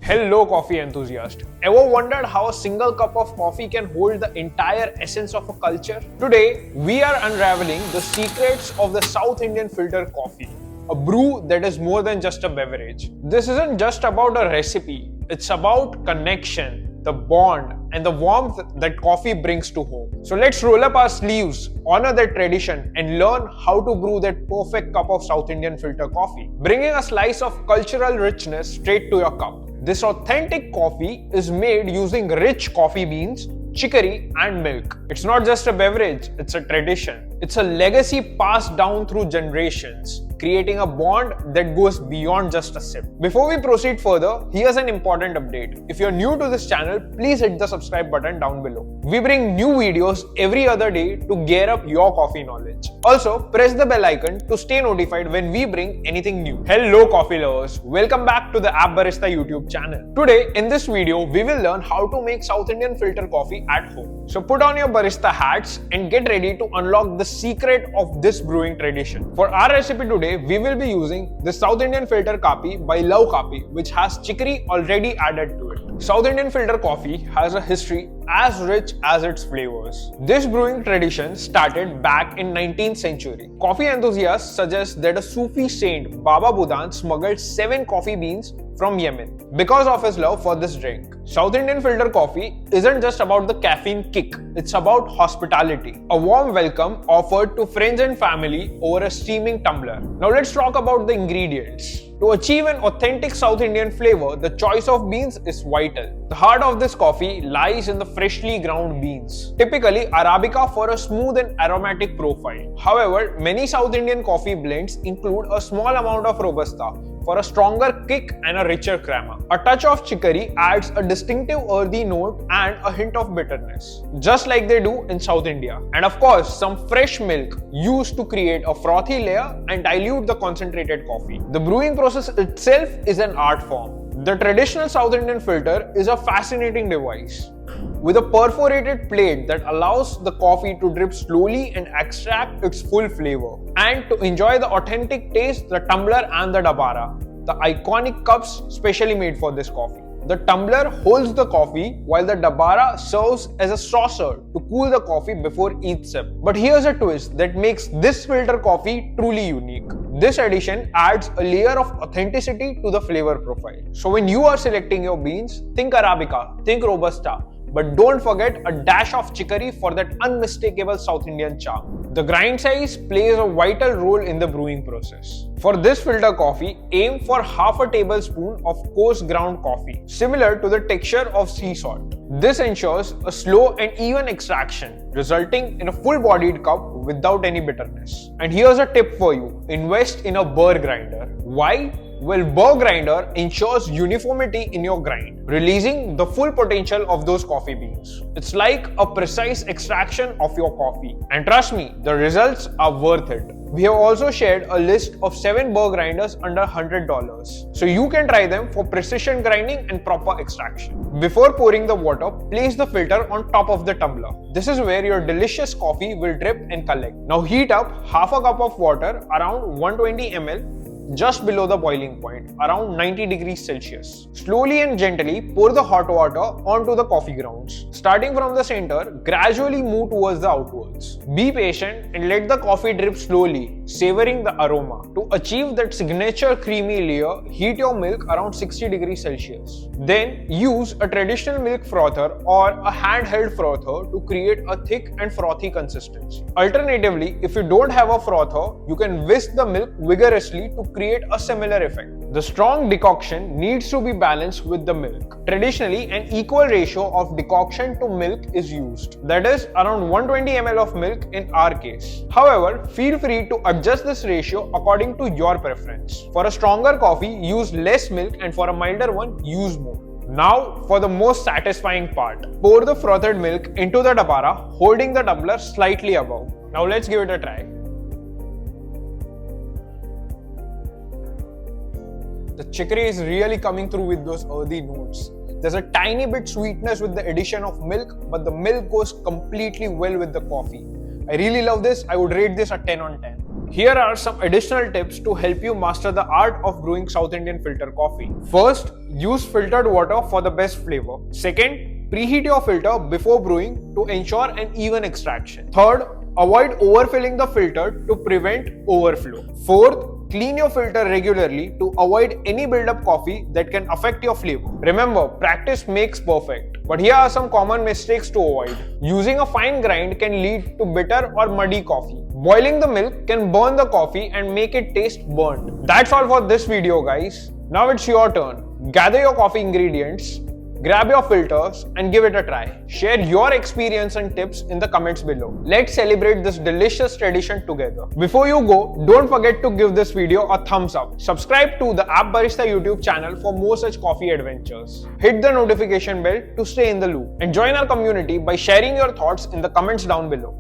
Hello coffee enthusiast. Ever wondered how a single cup of coffee can hold the entire essence of a culture? Today, we are unraveling the secrets of the South Indian filter coffee, a brew that is more than just a beverage. This isn't just about a recipe, it's about connection, the bond, and the warmth that coffee brings to home. So let's roll up our sleeves, honor that tradition, and learn how to brew that perfect cup of South Indian filter coffee, bringing a slice of cultural richness straight to your cup. This authentic coffee is made using rich coffee beans, chicory, and milk. It's not just a beverage, it's a tradition. It's a legacy passed down through generations, creating a bond that goes beyond just a sip. Before we proceed further, here's an important update. If you're new to this channel, please hit the subscribe button down below. We bring new videos every other day to gear up your coffee knowledge. Also, press the bell icon to stay notified when we bring anything new. Hello coffee lovers, welcome back to the Barista YouTube channel. Today, in this video, we will learn how to make South Indian filter coffee at home. So put on your barista hats and get ready to unlock the secret of this brewing tradition. For our recipe today, we will be using the South Indian filter coffee by Love Coffee, which has chicory already added to it. South Indian filter coffee has a history as rich as its flavors. This brewing tradition started back in 19th century. Coffee enthusiasts suggest that a Sufi saint, Baba Budan, smuggled 7 coffee beans from Yemen because of his love for this drink. South Indian filter coffee isn't just about the caffeine kick, it's about hospitality. A warm welcome offered to friends and family over a steaming tumbler. Now let's talk about the ingredients. To achieve an authentic South Indian flavor, the choice of beans is vital. The heart of this coffee lies in the freshly ground beans, typically Arabica for a smooth and aromatic profile. However, many South Indian coffee blends include a small amount of Robusta for a stronger kick and a richer crema. A touch of chicory adds a distinctive earthy note and a hint of bitterness, just like they do in South India. And of course, some fresh milk used to create a frothy layer and dilute the concentrated coffee. The brewing process itself is an art form. The traditional South Indian filter is a fascinating device with a perforated plate that allows the coffee to drip slowly and extract its full flavor. And to enjoy the authentic taste, the tumbler and the dabara, the iconic cups specially made for this coffee. The tumbler holds the coffee while the dabara serves as a saucer to cool the coffee before each sip. But here's a twist that makes this filter coffee truly unique. This addition adds a layer of authenticity to the flavor profile. So when you are selecting your beans, think Arabica, think Robusta, but don't forget a dash of chicory for that unmistakable South Indian charm. The grind size plays a vital role in the brewing process. For this filter coffee, aim for half a tablespoon of coarse ground coffee, similar to the texture of sea salt. This ensures a slow and even extraction, resulting in a full-bodied cup without any bitterness. And here's a tip for you: invest in a burr grinder. Why? Well, burr grinder ensures uniformity in your grind, releasing the full potential of those coffee beans. It's like a precise extraction of your coffee. And trust me, the results are worth it. We have also shared a list of 7 burr grinders under $100, so you can try them for precision grinding and proper extraction. Before pouring the water, place the filter on top of the tumbler. This is where your delicious coffee will drip and collect. Now heat up half a cup of water, around 120 ml, just below the boiling point, around 90 degrees Celsius. Slowly and gently pour the hot water onto the coffee grounds. Starting from the center, gradually move towards the outwards. Be patient and let the coffee drip slowly, savoring the aroma. To achieve that signature creamy layer, heat your milk around 60 degrees Celsius. Then use a traditional milk frother or a handheld frother to create a thick and frothy consistency. Alternatively, if you don't have a frother, you can whisk the milk vigorously to create a similar effect. The strong decoction needs to be balanced with the milk. Traditionally, an equal ratio of decoction to milk is used, that is around 120 ml of milk in our case. However, feel free to adjust this ratio according to your preference. For a stronger coffee, use less milk, and for a milder one, use more. Now for the most satisfying part. Pour the frothed milk into the dabara, holding the tumbler slightly above. Now let's give it a try. The chicory is really coming through with those earthy notes. There's a tiny bit sweetness with the addition of milk, but the milk goes completely well with the coffee. I really love this. I would rate this a 10 on 10. Here are some additional tips to help you master the art of brewing South Indian filter coffee. First, use filtered water for the best flavor. Second, preheat your filter before brewing to ensure an even extraction. Third, avoid overfilling the filter to prevent overflow. Fourth, clean your filter regularly to avoid any build-up coffee that can affect your flavor. Remember, practice makes perfect. But here are some common mistakes to avoid. Using a fine grind can lead to bitter or muddy coffee. Boiling the milk can burn the coffee and make it taste burnt. That's all for this video, guys. Now it's your turn. Gather your coffee ingredients, grab your filters and give it a try. Share your experience and tips in the comments below. Let's celebrate this delicious tradition together. Before you go, don't forget to give this video a thumbs up. Subscribe to the App Barista YouTube channel for more such coffee adventures. Hit the notification bell to stay in the loop. And join our community by sharing your thoughts in the comments down below.